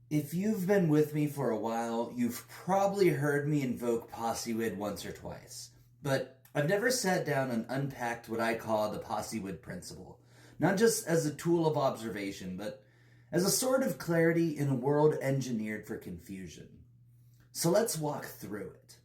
If you've been with me for a while, you've probably heard me invoke POSIWID once or twice. But I've never sat down and unpacked what I call the POSIWID Principle. Not just as a tool of observation, but as a sort of clarity in a world engineered for confusion. So let's walk through it.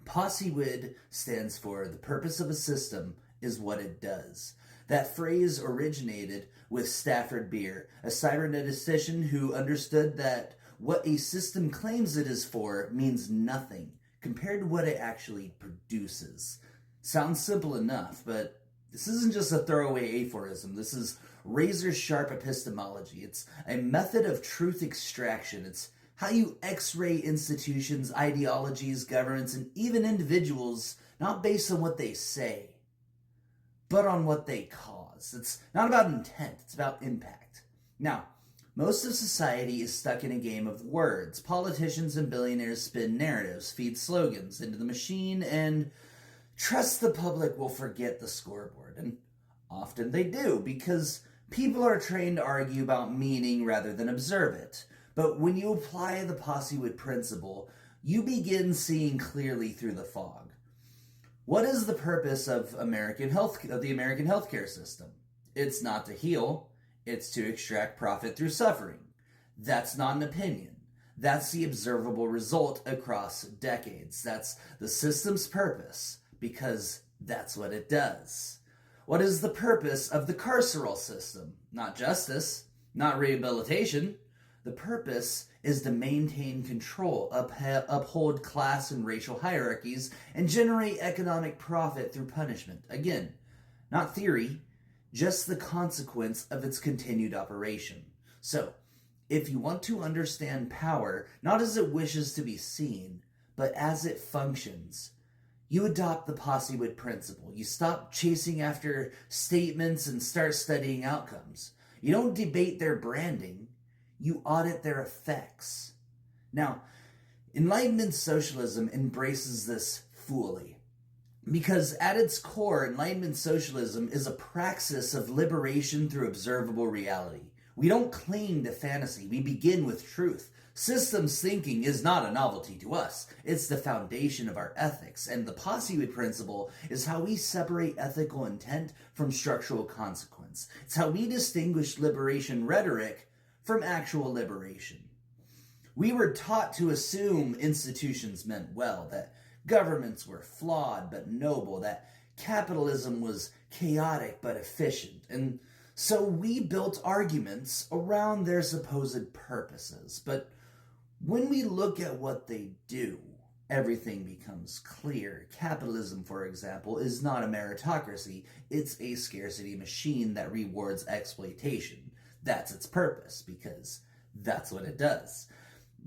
POSIWID stands for the purpose of a system is what it does. That phrase originated with Stafford Beer, a cybernetician who understood that what a system claims it is for means nothing compared to what it actually produces. Sounds simple enough, but this isn't just a throwaway aphorism. This is razor-sharp epistemology. It's a method of truth extraction. It's how you x-ray institutions, ideologies, governments, and even individuals, not based on what they say, but on what they cause. It's not about intent, it's about impact. Now, most of society is stuck in a game of words. Politicians and billionaires spin narratives, feed slogans into the machine, and trust the public will forget the scoreboard. And often they do, because people are trained to argue about meaning rather than observe it. But when you apply the POSIWID principle, you begin seeing clearly through the fog. What is the purpose of the American healthcare system? It's not to heal, it's to extract profit through suffering. That's not an opinion. That's the observable result across decades. That's the system's purpose, because that's what it does. What is the purpose of the carceral system? Not justice, not rehabilitation. The purpose is to maintain control, uphold class and racial hierarchies, and generate economic profit through punishment. Again, not theory, just the consequence of its continued operation. So, if you want to understand power, not as it wishes to be seen, but as it functions, you adopt the POSIWID principle. You stop chasing after statements and start studying outcomes. You don't debate their branding. You audit their effects. Now, Enlightenment Socialism embraces this fully, because at its core, Enlightenment Socialism is a praxis of liberation through observable reality. We don't cling to fantasy, we begin with truth. Systems thinking is not a novelty to us. It's the foundation of our ethics, and the POSIWID principle is how we separate ethical intent from structural consequence. It's how we distinguish liberation rhetoric from actual liberation. We were taught to assume institutions meant well, that governments were flawed but noble, that capitalism was chaotic but efficient, and so we built arguments around their supposed purposes. But when we look at what they do, everything becomes clear. Capitalism, for example, is not a meritocracy. It's a scarcity machine that rewards exploitation. That's its purpose, because that's what it does.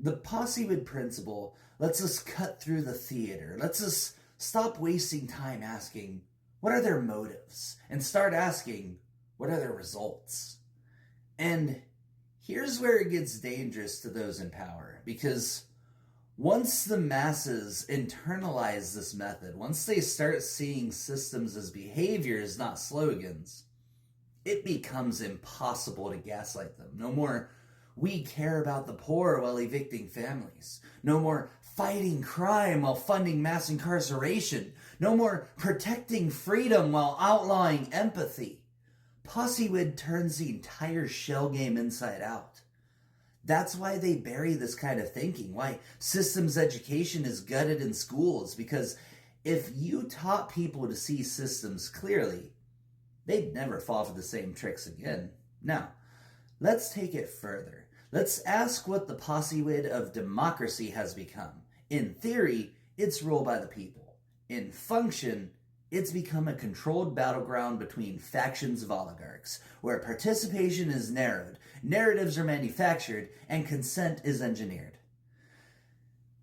The POSIWID principle lets us cut through the theater, lets us stop wasting time asking, what are their motives? And start asking, what are their results? And here's where it gets dangerous to those in power, because once the masses internalize this method, once they start seeing systems as behaviors, not slogans, it becomes impossible to gaslight them. No more, we care about the poor while evicting families. No more fighting crime while funding mass incarceration. No more protecting freedom while outlawing empathy. POSIWID turns the entire shell game inside out. That's why they bury this kind of thinking, why systems education is gutted in schools, because if you taught people to see systems clearly, they'd never fall for the same tricks again. Now, let's take it further. Let's ask what the POSIWID of democracy has become. In theory, it's ruled by the people. In function, it's become a controlled battleground between factions of oligarchs, where participation is narrowed, narratives are manufactured, and consent is engineered.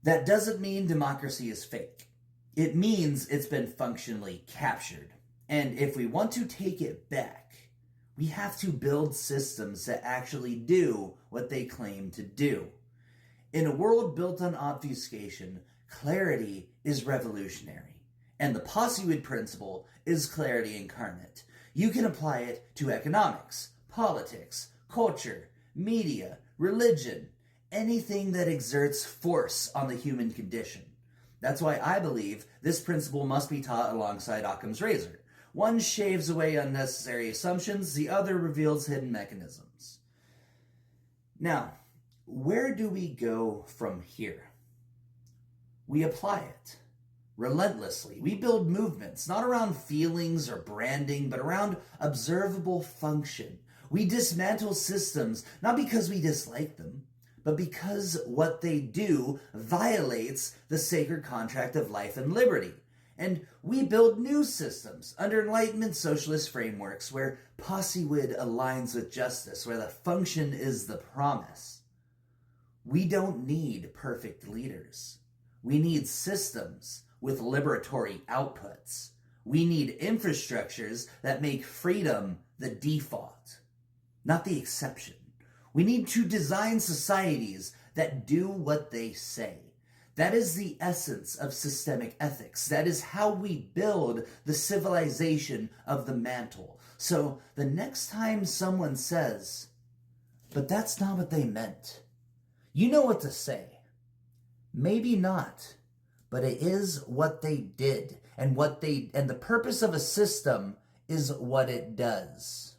That doesn't mean democracy is fake. It means it's been functionally captured. And if we want to take it back, we have to build systems that actually do what they claim to do. In a world built on obfuscation, clarity is revolutionary. And the POSIWID principle is clarity incarnate. You can apply it to economics, politics, culture, media, religion, anything that exerts force on the human condition. That's why I believe this principle must be taught alongside Occam's razor. One shaves away unnecessary assumptions, the other reveals hidden mechanisms. Now, where do we go from here? We apply it relentlessly. We build movements, not around feelings or branding, but around observable function. We dismantle systems, not because we dislike them, but because what they do violates the sacred contract of life and liberty. And we build new systems under Enlightenment Socialist frameworks where POSIWID aligns with justice, where the function is the promise. We don't need perfect leaders. We need systems with liberatory outputs. We need infrastructures that make freedom the default, not the exception. We need to design societies that do what they say. That is the essence of systemic ethics. That is how we build the civilization of the mantle. So the next time someone says, "But that's not what they meant," you know what to say. Maybe not, but it is what they did, and the purpose of a system is what it does.